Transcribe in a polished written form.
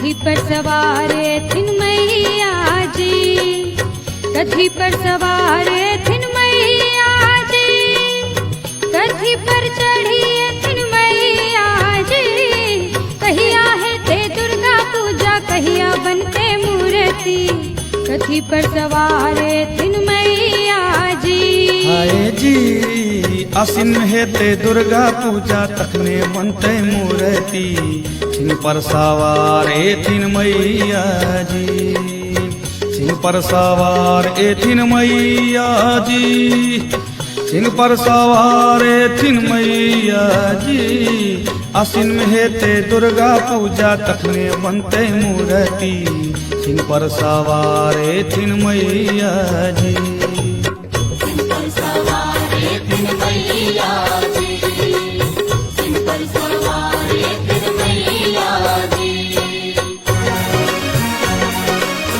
कथी पर सवारे थिन मैया जी, कथी पर सवारे थिन मैया जी, कथी पर चढ़िए थिन मैया जी। कहिया है ते दुर्गा पूजा, कहिया बनते मूर्ति, कथी पर सवारे थिन मैया जी। हाय जी आसिन है ते दुर्गा पूजा, तखने बनते मूर्ति, सिंह पर सवार एथिन मैया जी, सिंह पर सवार एथिन मैया जी, सिंह पर सवार एथिन मैया जी। आसिन में है ते दुर्गा पूजा, तखने बनते मूर्ति, सिंह पर सवार एथिन मैया जी।